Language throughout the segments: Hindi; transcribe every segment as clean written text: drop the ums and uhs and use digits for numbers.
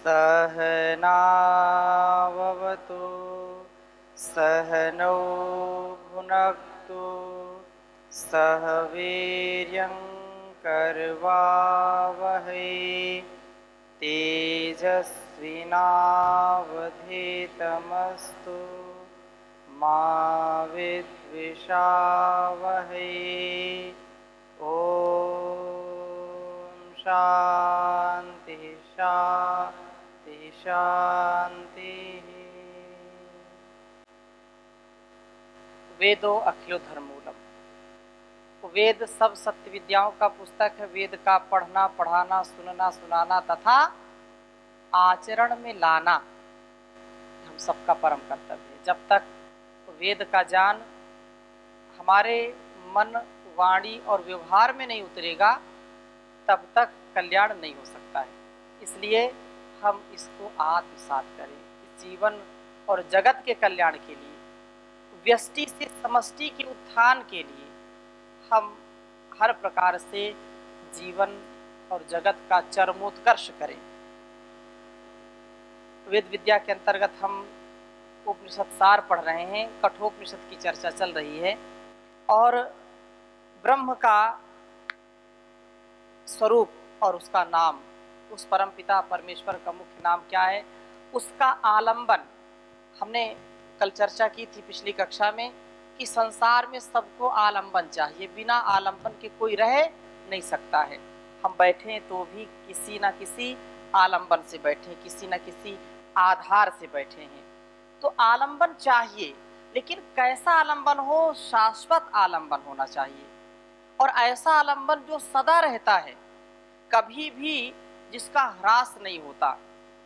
सहनाववतु सहनौ भुनक्तु सह वीर्यं करवावहै तेजस्विनावधीतमस्तु मा विद्विषावहै। ओम शांति शांति शांति। वेदो अखिलो धर्मूलम। वेद सब सत्य विद्याओं का पुस्तक है। वेद का पढ़ना, पढ़ाना, सुनना, सुनाना तथा आचरण में लाना हम सबका परम कर्तव्य है। जब तक वेद का ज्ञान हमारे मन, वाणी और व्यवहार में नहीं उतरेगा तब तक कल्याण नहीं हो सकता है। इसलिए हम इसको आत्मसात करें। इस जीवन और जगत के कल्याण के लिए, व्यष्टि से समष्टि के उत्थान के लिए हम हर प्रकार से जीवन और जगत का चरमोत्कर्ष करें। वेद विद्या के अंतर्गत हम उपनिषद सार पढ़ रहे हैं। कठोपनिषद की चर्चा चल रही है और ब्रह्म का स्वरूप और उसका नाम, उस परम पिता परमेश्वर का मुख्य नाम क्या है, उसका आलंबन हमने कल चर्चा की थी पिछली कक्षा में कि संसार में सबको आलंबन चाहिए। बिना आलंबन के कोई रह नहीं सकता है। हम बैठे तो भी किसी न किसी आलंबन से बैठे, किसी न किसी आधार से बैठे हैं। तो आलंबन चाहिए, लेकिन कैसा आलंबन हो? शाश्वत आलंबन होना चाहिए और ऐसा आलंबन जो सदा रहता है, कभी भी जिसका ह्रास नहीं होता,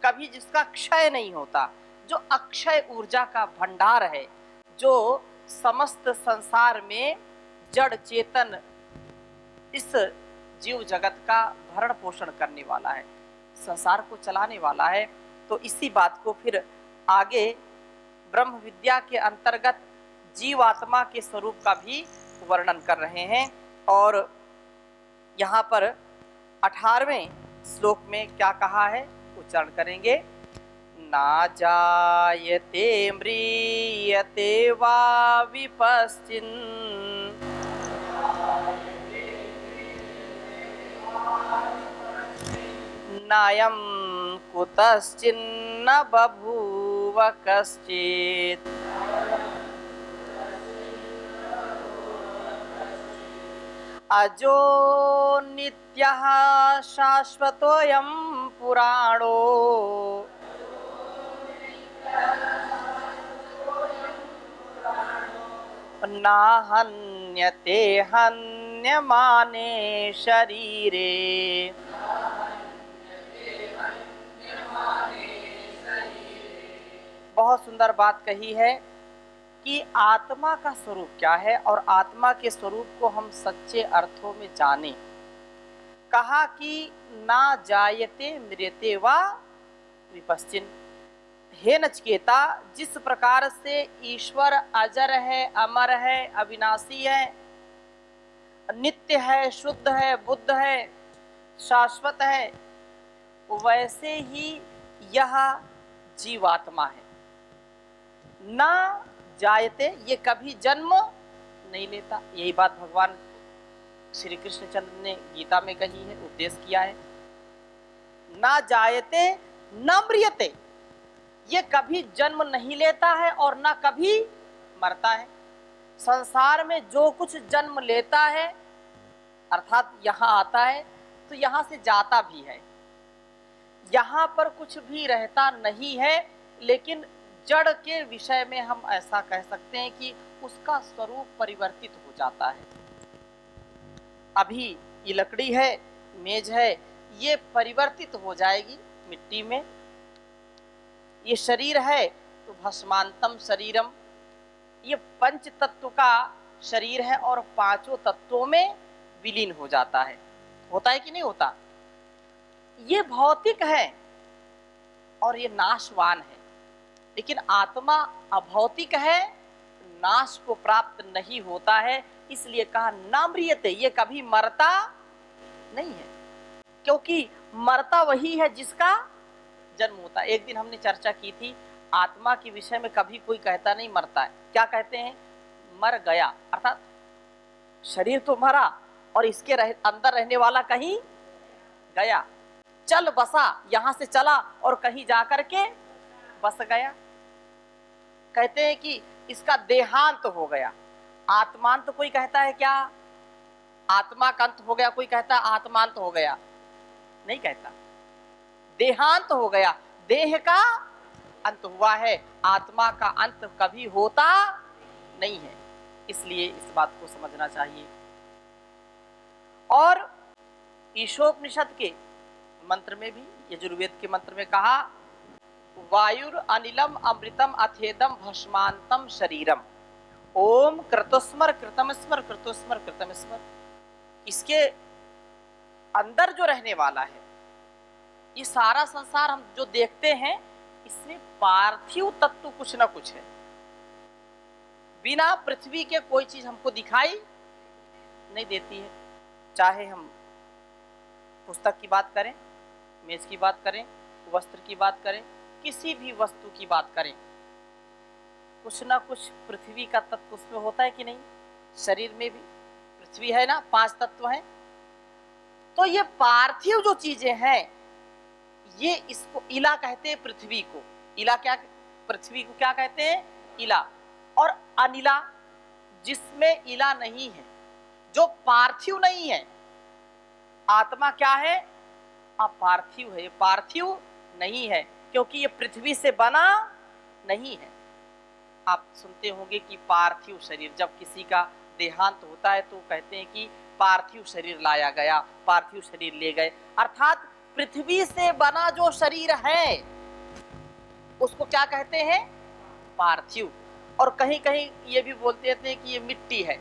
कभी जिसका क्षय नहीं होता, जो अक्षय ऊर्जा का भंडार है, जो समस्त संसार में जड़ चेतन इस जीव जगत का भरण पोषण करने वाला है, संसार को चलाने वाला है। तो इसी बात को फिर आगे ब्रह्म विद्या के अंतर्गत जीवात्मा के स्वरूप का भी वर्णन कर रहे हैं। और यहाँ पर 18वें श्लोक में क्या कहा है, उच्चारण करेंगे। ना जायते म्रियते वा विपश्चिन् नायं कुतश्चिन्न बभूव कश्चित्। अजो नित्यः शाश्वतोऽयं पुराणो ना हन्यते हन्यमाने शरीरे। बहुत सुंदर बात कही है कि आत्मा का स्वरूप क्या है और आत्मा के स्वरूप को हम सच्चे अर्थों में जाने। कहा कि ना जायते मृत्यते वा विपश्चिन्। हे नचिकेता, जिस प्रकार से ईश्वर अजर है, अमर है, अविनाशी है, नित्य है, शुद्ध है, बुद्ध है, शाश्वत है, वैसे ही यह जीवात्मा है। ना जायते, ये कभी जन्म नहीं लेता। यही बात भगवान श्री कृष्णचंद्र ने गीता में कही है, उपदेश किया है। ना जायते न म्रियते, ये कभी जन्म नहीं लेता है और ना कभी मरता है। संसार में जो कुछ जन्म लेता है अर्थात यहाँ आता है तो यहाँ से जाता भी है। यहाँ पर कुछ भी रहता नहीं है, लेकिन जड़ के विषय में हम ऐसा कह सकते हैं कि उसका स्वरूप परिवर्तित हो जाता है। अभी ये लकड़ी है, मेज है, ये परिवर्तित हो जाएगी मिट्टी में। ये शरीर है तो भस्मांतम शरीरम, ये पंच तत्व का शरीर है और पांचों तत्वों में विलीन हो जाता है। होता है कि नहीं होता? ये भौतिक है और ये नाशवान है, लेकिन आत्मा अभौतिक है, नाश को प्राप्त नहीं होता है। इसलिए कहा ना म्रियते, ये कभी मरता नहीं है, क्योंकि मरता वही है जिसका जन्म होता है। एक दिन हमने चर्चा की थी आत्मा के विषय में, कभी कोई कहता नहीं मरता है। क्या कहते हैं? मर गया, अर्थात शरीर तो मरा और इसके अंदर रहने वाला कहीं गया, चल बसा, यहां से चला और कहीं जाकर के बस गया। कहते हैं कि इसका देहांत हो गया। आत्मांत कोई कहता है क्या? आत्मा का अंत हो गया कोई कहता है आत्मांत हो गया? नहीं कहता। देहांत हो गया, देह का अंत हुआ है, आत्मा का अंत कभी होता नहीं है। इसलिए इस बात को समझना चाहिए। और ईशोपनिषद के मंत्र में भी, यजुर्वेद के मंत्र में कहा, वायुर अनिलम अमृतम अथेदम भस्मांतम शरीरम ओम कृतस्मर कृतमस्मर कृतस्मर कृतमस्मर। इसके अंदर जो रहने वाला है, ये सारा संसार हम जो देखते हैं, इसमें पार्थिव तत्व कुछ ना कुछ है। बिना पृथ्वी के कोई चीज हमको दिखाई नहीं देती है। चाहे हम पुस्तक की बात करें, मेज की बात करें, वस्त्र की बात करें, किसी भी वस्तु की बात करें, कुछ ना कुछ पृथ्वी का तत्व उसमें होता है कि नहीं? शरीर में भी पृथ्वी है ना, 5 तत्व हैं। तो ये पार्थिव जो चीजें हैं, ये इसको इला कहते हैं। पृथ्वी को इला क्या, पृथ्वी को क्या कहते हैं? इला। और अनिला, जिसमें इला नहीं है, जो पार्थिव नहीं है। आत्मा क्या है? अपार्थिव है, पार्थिव नहीं है, क्योंकि ये पृथ्वी से बना नहीं है। आप सुनते होंगे कि पार्थिव शरीर, जब किसी का देहांत होता है तो कहते हैं कि पार्थिव शरीर लाया गया, पार्थिव शरीर ले गए। अर्थात पृथ्वी से बना जो शरीर है उसको क्या कहते हैं? पार्थिव। और कहीं कहीं ये भी बोलते हैं कि ये मिट्टी है,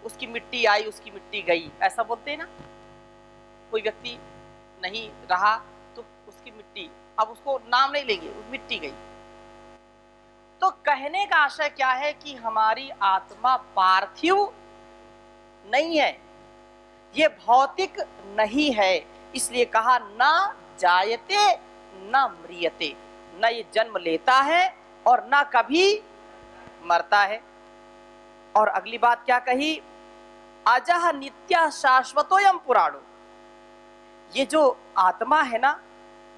उसकी मिट्टी आई, उसकी मिट्टी गई, ऐसा बोलते हैं ना। कोई व्यक्ति नहीं रहा तो उसकी मिट्टी, अब उसको नाम नहीं लेंगे, उस मिट्टी गई। तो कहने का आशय क्या है कि हमारी आत्मा पार्थिव नहीं है, ये भौतिक नहीं है। इसलिए कहा ना जायते ना म्रियते, न ये जन्म लेता है और ना कभी मरता है। और अगली बात क्या कही? अजह नित्य शाश्वतोयम पुराणो। ये जो आत्मा है ना,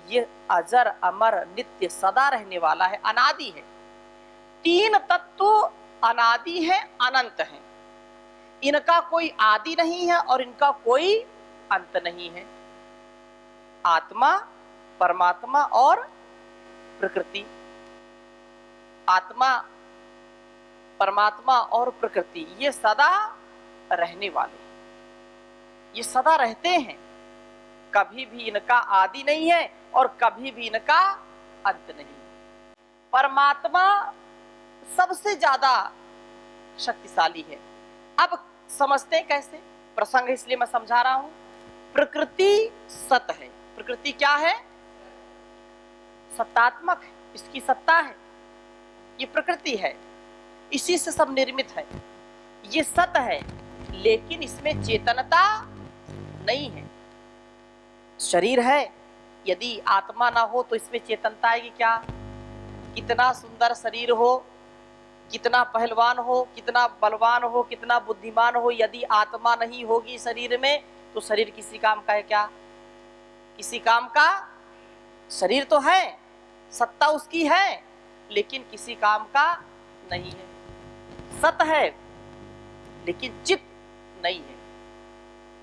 ये अजर अमर नित्य सदा रहने वाला है, अनादि है। 3 तत्व अनादि है, अनंत है। इनका कोई आदि नहीं है और इनका कोई अंत नहीं है। आत्मा, परमात्मा और प्रकृति। आत्मा, परमात्मा और प्रकृति ये सदा रहने वाले, ये सदा रहते हैं। कभी भी इनका आदि नहीं है और कभी भी इनका अंत नहीं। परमात्मा सबसे ज्यादा शक्तिशाली है। अब समझते हैं कैसे? प्रसंग इसलिए मैं समझा रहा हूं। प्रकृति सत है। प्रकृति क्या है? सत्तात्मक है, इसकी सत्ता है, ये प्रकृति है, इसी से सब निर्मित है। ये सत है, लेकिन इसमें चेतनता नहीं है। शरीर है, यदि आत्मा ना हो तो इसमें चेतनता आएगी क्या? कितना सुंदर शरीर हो, कितना पहलवान हो, कितना बलवान हो, कितना बुद्धिमान हो, यदि आत्मा नहीं होगी शरीर में तो शरीर किसी काम का है क्या? किसी काम का। शरीर तो है, सत्ता उसकी है, लेकिन किसी काम का नहीं है। सत है लेकिन चित्त नहीं है।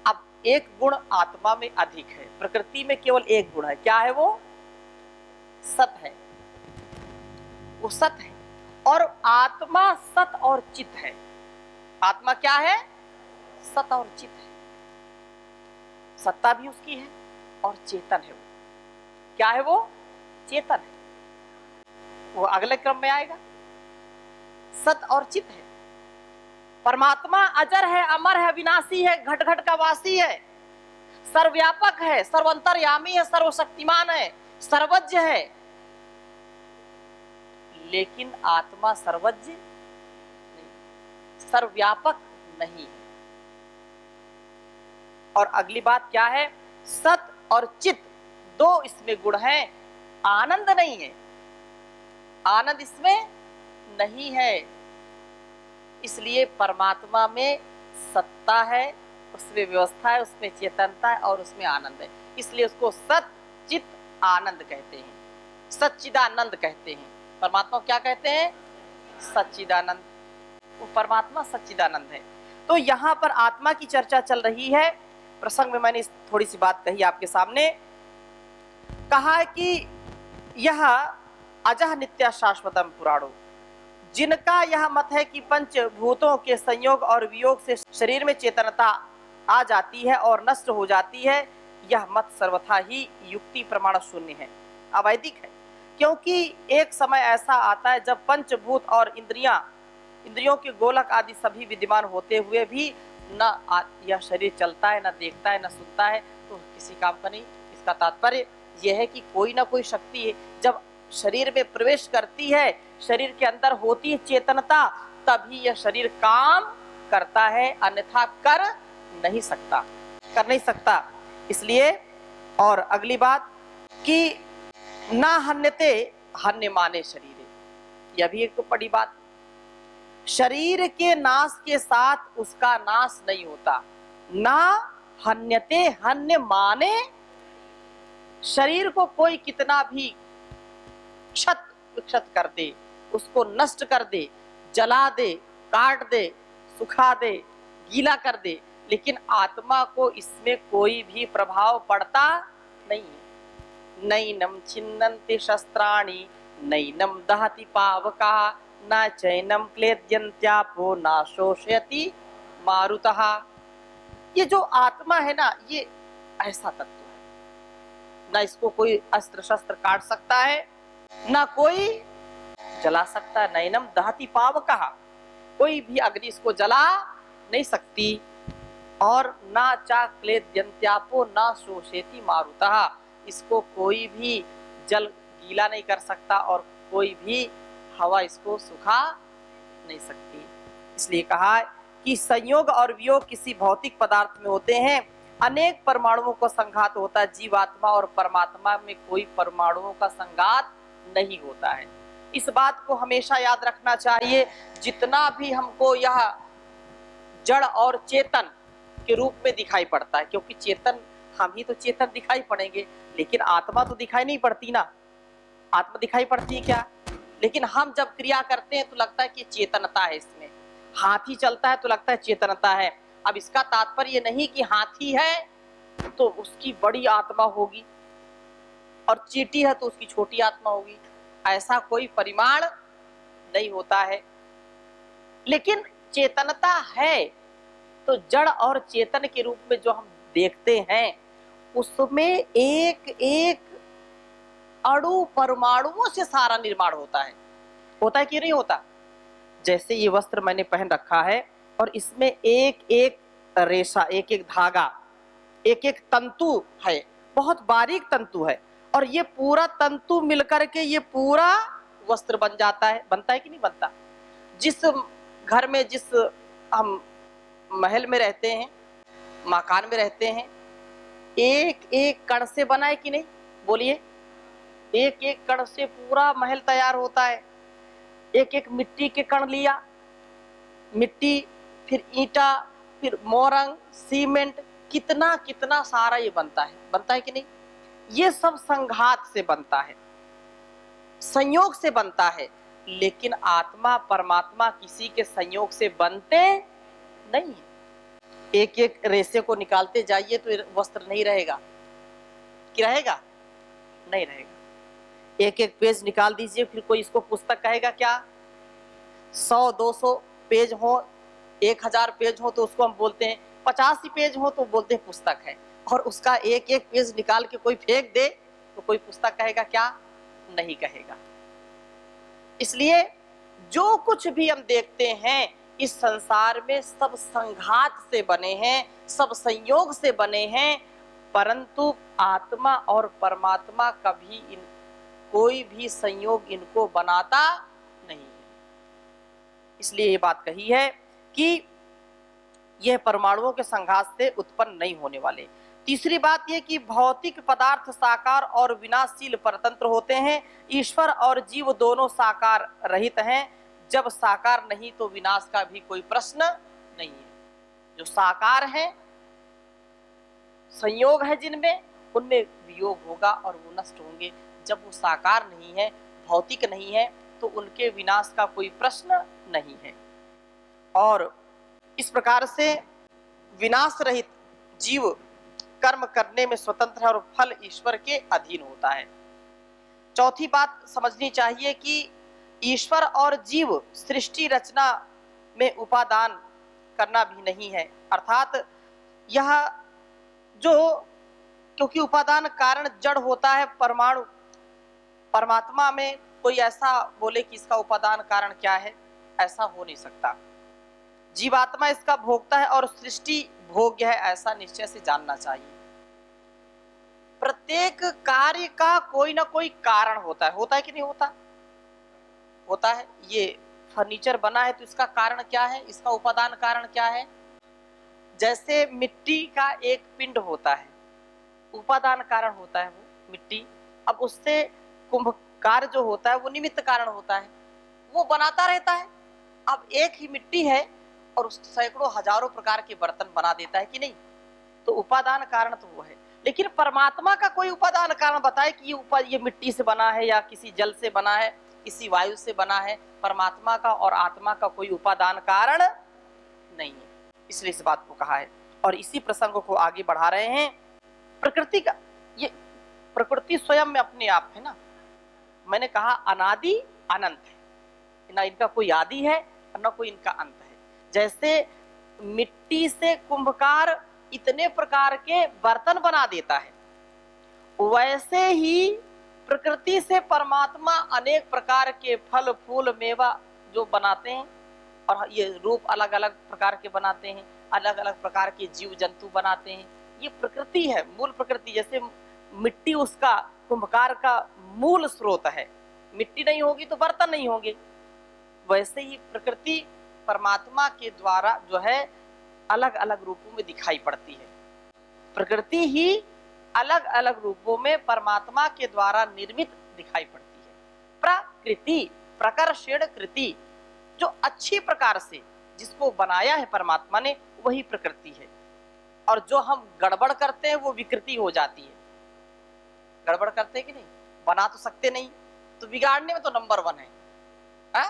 अब एक गुण आत्मा में अधिक है, प्रकृति में केवल एक गुण है। क्या है वो? सत है, वो सत है। और आत्मा सत और चित है। आत्मा क्या है? सत और चित है। सत्ता भी उसकी है और चेतन है। वो क्या है? वो चेतन है। वो अगले क्रम में आएगा। सत और चित है। परमात्मा अजर है, अमर है, विनाशी है, घट घट का वासी है, सर्वव्यापक है, सर्वंतर्यामी है, सर्वशक्तिमान है, सर्वज्ञ है। लेकिन आत्मा सर्वज्ञ नहीं, सर्वव्यापक नहीं है। और अगली बात क्या है? सत और चित दो इसमें गुण हैं। आनंद नहीं है, आनंद इसमें नहीं है। इसलिए परमात्मा में सत्ता है, उसमें व्यवस्था है, उसमें चेतनता है और उसमें आनंद है। इसलिए उसको सत चित आनंद कहते हैं, सच्चिदानंद कहते हैं। परमात्मा को क्या कहते हैं? सच्चिदानंद। वो परमात्मा सच्चिदानंद है। तो यहाँ पर आत्मा की चर्चा चल रही है। प्रसंग में मैंने थोड़ी सी बात कही आपके सामने। कहा है कि यह अजह नित्य शाश्वतम पुराणो, जिनका यह मत है कि पंचभूतों के संयोग और वियोग से शरीर में चेतनता आ जाती है और नष्ट हो जाती है, यह मत सर्वथा ही युक्ति प्रमाण शून्य है, अवैधिक है। क्योंकि एक समय ऐसा आता है जब पंचभूत और इंद्रियों के गोलक आदि सभी विद्यमान होते हुए भी न यह शरीर चलता है, न देखता है, न सुनता है, तो किसी काम का नहीं। इसका तात्पर्य यह है कि कोई ना कोई शक्ति है, जब शरीर में प्रवेश करती है, शरीर के अंदर होती है चेतनता, तभी यह शरीर काम करता है, अन्यथा कर नहीं सकता। इसलिए और अगली बात कि ना हन्यते हन्य माने शरीर, यह भी एक बड़ी बात। शरीर के नाश के साथ उसका नाश नहीं होता। ना हन्यते हन्य माने, शरीर को कोई कितना भी क्षत कर दे, उसको नष्ट कर दे, जला दे, काट दे, सुखा दे, गीला कर दे, लेकिन आत्मा को इसमें कोई भी प्रभाव पड़ता नहीं है। नैनम छिन्नन्ति शस्त्राणि नैनम दहति पावका न चैनम क्लेद्यन्त्यापो न शोषयति मारुतः। ये जो आत्मा है ना, ये ऐसा तत्व है, ना इसको कोई अस्त्र शस्त्र काट सकता है, ना कोई जला सकता। नैनम दहति पावकः, कोई भी अग्नि इसको जला नहीं सकती। और ना चा क्लेद्यन्त्यापो न शोषयति मारुतः, इसको कोई भी जल गीला नहीं कर सकता और कोई भी हवा इसको सुखा नहीं सकती। इसलिए कहा कि संयोग और वियोग किसी भौतिक पदार्थ में होते हैं, अनेक परमाणुओं का संघात होता है। जीवात्मा और परमात्मा में कोई परमाणुओं का संघात नहीं होता है। इस बात को हमेशा याद रखना चाहिए। जितना भी हमको यह जड़ और चेतन के रूप में दिखाई पड़ता है, क्योंकि चेतन हम ही तो चेतन दिखाई पड़ेंगे, लेकिन आत्मा तो दिखाई नहीं पड़ती ना। आत्मा दिखाई पड़ती है क्या? लेकिन हम जब क्रिया करते हैं तो लगता है कि चेतनता है इसमें। हाथी चलता है तो लगता है चेतनता है। अब इसका तात्पर्य नहीं कि हाथी है तो उसकी बड़ी आत्मा होगी और चींटी है तो उसकी छोटी आत्मा होगी, ऐसा कोई परिमाण नहीं होता है। लेकिन चेतनता है तो जड़ और चेतन के रूप में जो हम देखते हैं, उसमें एक एक अणु परमाणुओं से सारा निर्माण होता है कि नहीं होता? जैसे ये वस्त्र मैंने पहन रखा है और इसमें एक एक रेशा, एक एक धागा, एक एक तंतु है, बहुत बारीक तंतु है, और ये पूरा तंतु मिलकर के ये पूरा वस्त्र बन जाता है। बनता है कि नहीं बनता? जिस घर में, जिस हम महल में रहते हैं, मकान में रहते हैं, एक एक कण से बना है कि नहीं? बोलिए। एक एक कण से पूरा महल तैयार होता है। एक एक मिट्टी के कण लिया, मिट्टी, फिर ईंटा, फिर मोरंग, सीमेंट, कितना कितना सारा ये बनता है कि नहीं? ये सब संघात से बनता है, संयोग से बनता है। लेकिन आत्मा परमात्मा किसी के संयोग से बनते नहीं। एक एक रेशे को निकालते जाइए तो वस्त्र नहीं रहेगा कि रहेगा? नहीं रहेगा। एक एक पेज निकाल दीजिए, फिर कोई इसको पुस्तक कहेगा क्या? 100-200 पेज हो, 1000 पेज हो तो उसको हम बोलते हैं, 50 ही पेज हो तो बोलते हैं पुस्तक है। और उसका एक एक पेज निकाल के कोई फेंक दे तो कोई पुस्तक कहेगा क्या? नहीं कहेगा। इसलिए जो कुछ भी हम देखते हैं इस संसार में सब संघात से बने हैं, सब संयोग से बने हैं, परंतु आत्मा और परमात्मा कभी कोई भी संयोग इनको बनाता नहीं है। इसलिए ये बात कही है कि यह परमाणुओं के संघात से उत्पन्न नहीं होने वाले। तीसरी बात यह कि भौतिक पदार्थ साकार और विनाशशील परतंत्र होते हैं, ईश्वर और जीव दोनों साकार रहित हैं। जब साकार नहीं तो विनाश का भी कोई प्रश्न नहीं है। जो साकार है, संयोग है जिनमें, उनमें वियोग होगा और वो नष्ट होंगे। जब वो साकार नहीं है, भौतिक नहीं है, तो उनके विनाश का कोई प्रश्न नहीं है। और इस प्रकार से विनाश रहित जीव कर्म करने में स्वतंत्र है और फल ईश्वर के अधीन होता है। चौथी बात समझनी चाहिए कि ईश्वर और जीव सृष्टि रचना में उपादान करना भी नहीं है, अर्थात यह जो, क्योंकि उपादान कारण जड़ होता है परमाणु, परमात्मा में कोई ऐसा बोले कि इसका उपादान कारण क्या है, ऐसा हो नहीं सकता। जीवात्मा इसका भोगता है और सृष्टि भोग्य है, ऐसा निश्चय से जानना चाहिए। प्रत्येक कार्य का कोई ना कोई कारण होता है कि नहीं होता? होता है। ये फर्नीचर बना है तो इसका कारण क्या है, इसका उपादान कारण क्या है? जैसे मिट्टी का एक पिंड होता है, उपादान कारण होता है वो मिट्टी। अब उससे कुंभकार जो होता है वो निमित्त कारण होता है, वो बनाता रहता है। अब एक ही मिट्टी है और उस सैकड़ों हजारों प्रकार के बर्तन बना देता है कि नहीं? तो उपादान कारण तो वो है। लेकिन परमात्मा का कोई उपादान कारण बताए कि ये मिट्टी से बना है या किसी जल से बना है, किसी वायु से बना है। परमात्मा का और आत्मा का कोई उपादान कारण नहीं है, इसलिए इस बात को कहा है। और इसी प्रसंग को आगे बढ़ा रहे हैं। प्रकृति का, ये प्रकृति स्वयं में अपने आप है ना, मैंने कहा अनादि अनंत है ना, इनका कोई आदि है और न कोई इनका अंत है। जैसे मिट्टी से कुंभकार इतने प्रकार के बर्तन बना देता है, वैसे ही प्रकृति से परमात्मा अनेक प्रकार के फल फूल मेवा जो बनाते हैं, और ये रूप अलग अलग प्रकार के बनाते हैं, अलग अलग प्रकार के जीव जंतु बनाते हैं। ये प्रकृति है, मूल प्रकृति। जैसे मिट्टी उसका, कुंभकार का मूल स्रोत है, मिट्टी नहीं होगी तो बर्तन नहीं होंगे। वैसे ही प्रकृति परमात्मा के द्वारा जो है अलग अलग रूपों में दिखाई पड़ती है। प्रकृति ही अलग अलग रूपों में परमात्मा के द्वारा निर्मित दिखाई पड़ती है। प्रकृति, प्रकर्षण कृति, जो अच्छी प्रकार से जिसको बनाया है परमात्मा ने, वही प्रकृति है। और जो हम गड़बड़ करते हैं वो विकृति हो जाती है। गड़बड़ करते हैं कि नहीं? बना तो सकते नहीं, तो बिगाड़ने में तो नंबर 1 है, हा?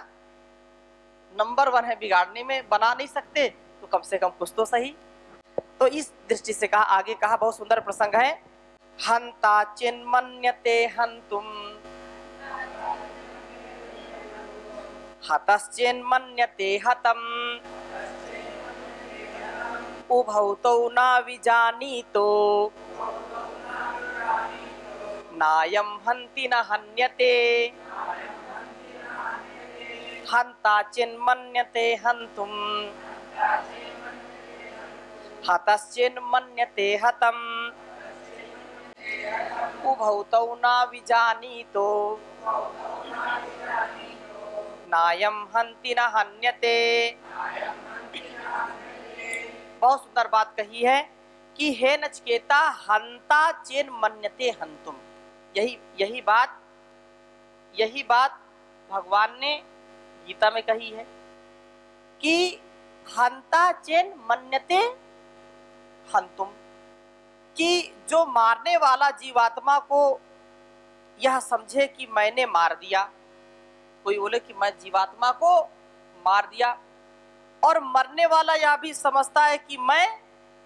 नंबर 1 है बिगाड़ने में, बना नहीं सकते तो कम से कम कुछ तो सही। तो इस दृष्टि से कहा, आगे कहा, बहुत सुंदर प्रसंग है। हंता चिन्मन्यते हंतुम हतश्चिन्मन्यते हतम उभौ तौ न विजानीतो नायं हन्ति न हन्यते। हंता चिन्मन्यते हंतुम हतश्चिन्मन्यते हतम उभौ तौ न विजानीतो नायं हन्ति न हन्यते। बहुत सुंदर बात कही है कि हे नचिकेता, हंता चिन्मन्यते हंतुम। यही बात भगवान ने गीता में कही है कि हंता चिन्मन्यते हंतुम, कि जो मारने वाला जीवात्मा को यह समझे कि मैंने मार दिया। कोई बोले कि मैं जीवात्मा को मार दिया, और मरने वाला यह भी समझता है कि मैं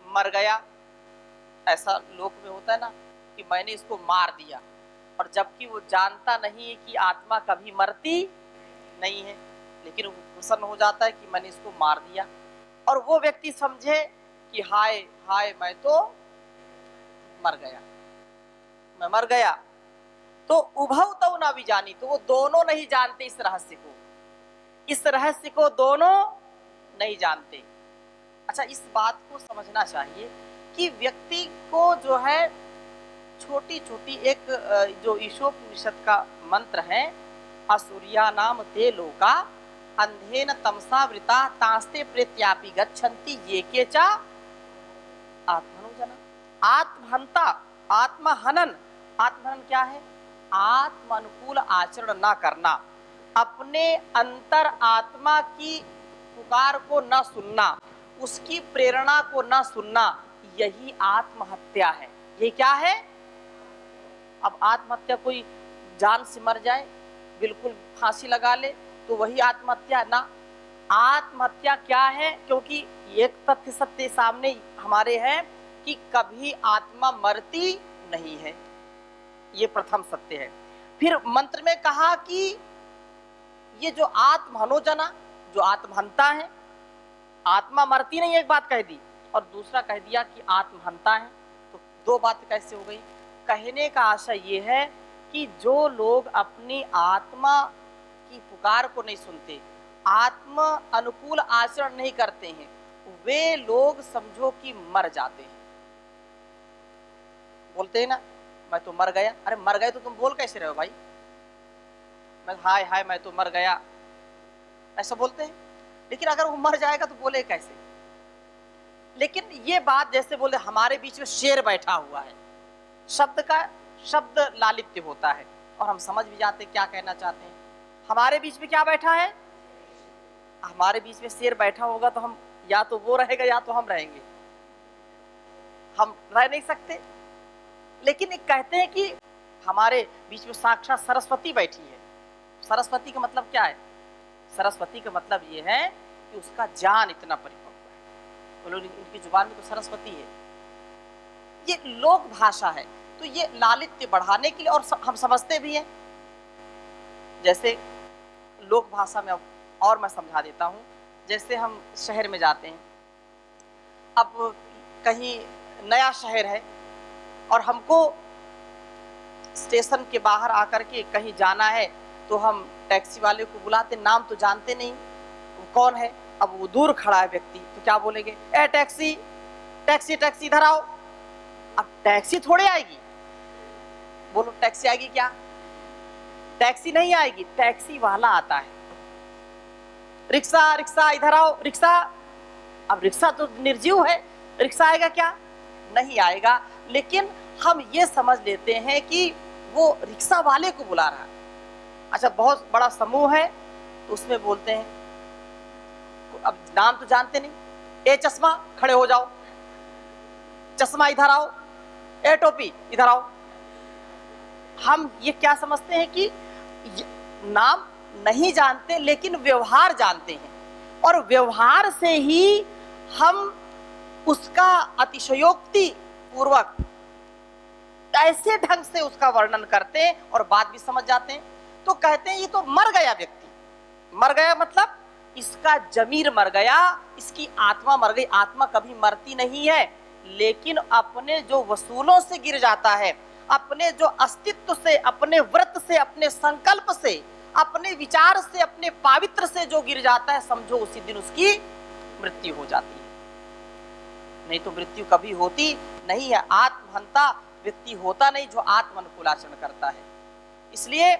मर गया। ऐसा लोक में होता है ना कि मैंने इसको मार दिया, और जबकि वो जानता नहीं है कि आत्मा कभी मरती नहीं है, लेकिन वो प्रसन्न हो जाता है कि मैंने इसको मार दिया। और वो व्यक्ति समझे कि हाय हाय मैं तो मर गया, मैं मर गया। तो उभौ तौ न विजानी, तो वो दोनों नहीं जानते इस रहस्य को दोनों नहीं जानते। अच्छा, इस बात को समझना चाहिए कि व्यक्ति को जो है छोटी छोटी एक जो ईशोपनिषद का मंत्र है, असुरिया नाम ते लोका अंधेन तमसा वृता तास्ते प्रेत्यापि गच्छन्ति ये के चा आत्मनुजना। आत्महंता, आत्महनन। आत्महनन क्या है? आत्म अनुकूल आचरण ना करना, अपने अंतर आत्मा की पुकार को न सुनना, उसकी प्रेरणा को न सुनना, यही आत्महत्या है। ये क्या है? अब आत्महत्या कोई जान से मर जाए, बिल्कुल फांसी लगा ले, तो वही आत्महत्या ना। आत्महत्या क्या है? क्योंकि एक तथ्य सत्य सामने हमारे है कि कभी आत्मा मरती नहीं है, ये प्रथम सत्य है। फिर मंत्र में कहा कि ये जो आत्महनोजना, जो आत्महंता है, आत्मा मरती नहीं, एक बात कह दी, और दूसरा कह दिया कि आत्महंता है, तो दो बात कैसे हो गई? कहने का आशय ये है कि जो लोग अपनी आत्मा की पुकार को नहीं सुनते, आत्म अनुकूल आचरण नहीं करते हैं, वे लोग समझो कि मर जाते हैं। बोलते हैं ना, मैं तो मर गया। अरे मर गए तो तुम बोल कैसे रहे हो भाई? मैं हाय हाय मैं तो मर गया, ऐसा बोलते हैं। लेकिन अगर वो मर जाएगा तो बोले कैसे? लेकिन ये बात जैसे बोले हमारे बीच में शेर बैठा हुआ है, शब्द का शब्द लालित्य होता है और हम समझ भी जाते क्या कहना चाहते हैं। हमारे बीच में क्या बैठा है? हमारे बीच में शेर बैठा होगा तो हम या तो वो रहेगा या तो हम रहेंगे, हम रह नहीं सकते। लेकिन एक कहते हैं कि हमारे बीच में साक्षात सरस्वती बैठी है। सरस्वती का मतलब क्या है? सरस्वती का मतलब ये है कि उसका ज्ञान इतना परिपक्व है। बोलो इनकी जुबान में तो सरस्वती है। ये लोक भाषा है, तो ये लालित्य बढ़ाने के लिए, और हम समझते भी हैं। जैसे लोक भाषा में और मैं समझा देता हूँ। जैसे हम शहर में जाते हैं, अब कहीं नया शहर है और हमको स्टेशन के बाहर आकर के कहीं जाना है, तो हम टैक्सी वाले को बुलाते, नाम तो जानते नहीं वो कौन है। अब वो दूर खड़ा है व्यक्ति, तो क्या बोलेंगे? ए टैक्सी टैक्सी टैक्सी इधर आओ। अब टैक्सी थोड़े आएगी, बोलो टैक्सी आएगी क्या? टैक्सी नहीं आएगी, टैक्सी वाला आता है। रिक्शा रिक्शा इधर आओ, रिक्शा। अब रिक्शा तो निर्जीव है, रिक्शा आएगा क्या? नहीं आएगा। लेकिन हम ये समझ लेते हैं कि वो रिक्शा वाले को बुला रहा है। अच्छा, बहुत बड़ा समूह है तो उसमें बोलते हैं, अब नाम तो जानते नहीं, ए चश्मा खड़े हो जाओ, चश्मा इधर आओ, ए टोपी इधर आओ। हम ये क्या समझते हैं कि नाम नहीं जानते लेकिन व्यवहार जानते हैं, और व्यवहार से ही हम उसका अतिशयोक्ति पूर्वक ऐसे ढंग से उसका वर्णन करते हैं और बात भी समझ जाते हैं। तो कहते हैं ये तो मर गया व्यक्ति। मर गया मतलब इसका जमीर मर गया, इसकी आत्मा मर गई। आत्मा कभी मरती नहीं है, लेकिन अपने जो वसूलों से गिर जाता है, अपने जो अस्तित्व से, अपने व्रत से, अपने संकल्प से, अपने विचार से, अपने पावित्र से जो गिर जाता है, समझो उसी दिन उसकी मृत्यु हो जाती है। नहीं तो मृत्यु कभी होती नहीं है। आत्महंता व्यक्ति होता नहीं जो आत्म अनुकूल आचरण करता है। इसलिए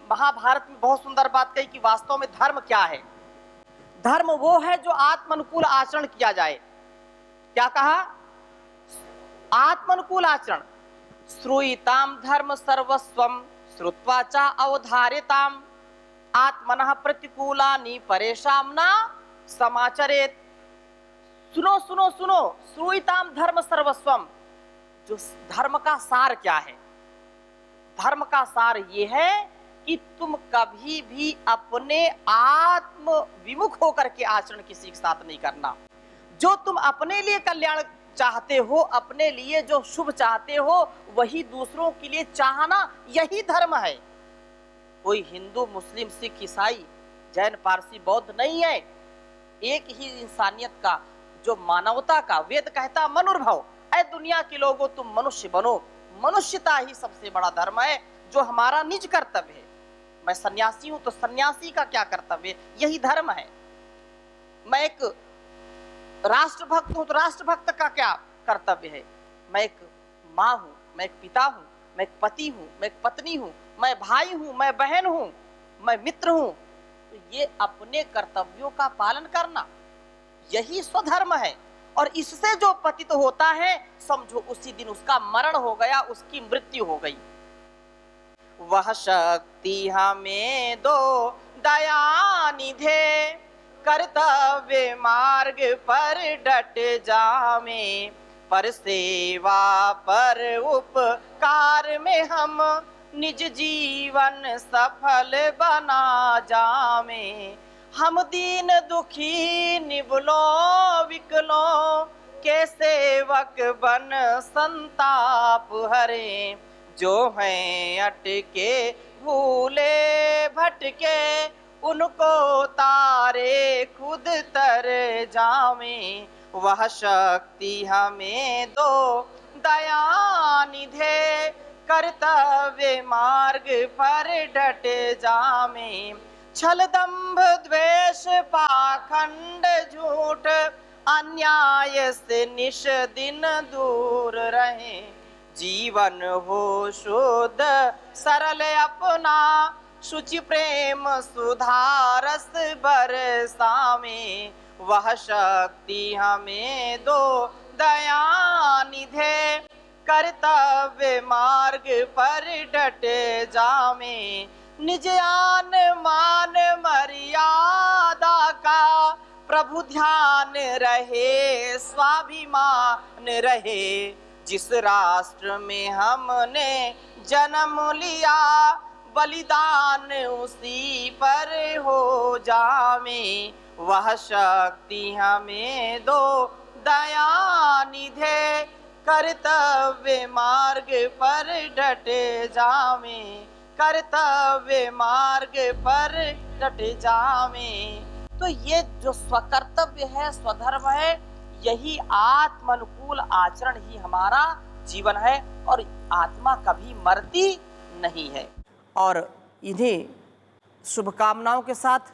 महाभारत में बहुत सुंदर बात कही कि वास्तव में धर्म क्या है। धर्म वो है जो आत्म अनुकूल आचरण किया जाए। क्या कहा? आत्म अनुकूल आचरण। श्रूयताम धर्म सर्वस्वम श्रुत्वा च अवधार्यताम आत्मनः प्रतिकूलानि परेशान न समाचरेत। सुनो सुनो सुनो, श्रूयताम धर्म सर्वस्वम। जो धर्म का सार क्या है? धर्म का सार ये है कि तुम कभी भी अपने आत्म विमुख होकर के आचरण किसी के साथ नहीं करना। जो तुम अपने लिए कल्याण चाहते हो, अपने लिए जो शुभ चाहते हो, वही दूसरों के लिए चाहना, यही धर्म है। कोई हिंदू, मुस्लिम, सिख, ईसाई, जैन, पारसी, बौद्ध नहीं है। एक ही इंसानियत का, जो मानवता का, वेद कहता मनुर्भव। ऐ दुनिया के लोगों तुम मनुष्य बनो। मनुष्यता ही सबसे बड़ा धर्म है, जो हमारा निज कर्तव्य है। मैं सन्यासी हूं तो सन्यासी का क्या कर्तव्य? यही धर्म है। मैं एक राष्ट्रभक्त हूं तो राष्ट्रभक्त का क्या कर्तव्य है? मैं एक माँ हूं, मैं एक पिता हूं, मैं एक पति हूं, मैं एक पत्नी हूं, मैं भाई हूं, मैं बहन हूं, मैं मित्र हूं। तो ये अपने कर्तव्यों का पालन करना, यही स्वधर्म है। और इससे जो पतित होता है समझो उसी दिन उसका मरण हो गया, उसकी मृत्यु हो गई। वह शक्ति हमें दो दया निधे, कर्तव्य मार्ग पर डट जामे, पर सेवा पर उपकार में हम निज जीवन सफल बना जामे। हम दीन दुखी निबलों विकलों के सेवक बन संताप हरे, जो हैं अटके भूले भटके उनको तारे खुद तर जावे। वह शक्ति हमें दो दया निधे, कर्तव्य मार्ग पर डट जामे। छल दंभ द्वेष पाखंड झूठ अन्याय से निश दिन दूर रहे, जीवन हो शुद्ध सरल अपना, शुचि प्रेम सुधारस बरसावे। वह शक्ति हमें दो दया निधे, कर्तव्य मार्ग पर डट जामे। निज आन मान मर्यादा का प्रभु ध्यान रहे, स्वाभिमान रहे। जिस राष्ट्र में हमने जन्म लिया, बलिदान उसी पर हो जावे। वह शक्ति हमें दो दया निधे, कर्तव्य मार्ग पर डट जावे, कर्तव्य मार्ग पर डट जावे। तो ये जो स्वकर्तव्य है, स्वधर्म है, यही आत्मानुकूल आचरण ही हमारा जीवन है और आत्मा कभी मरती नहीं है। और इन्हीं शुभकामनाओं के साथ,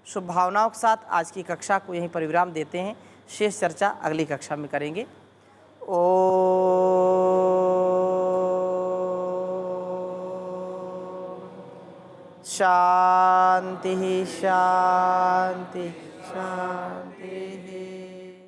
शुभ भावनाओं के साथ आज की कक्षा को यहीं पर विराम देते हैं। शेष चर्चा अगली कक्षा में करेंगे। शांति शांति शांति।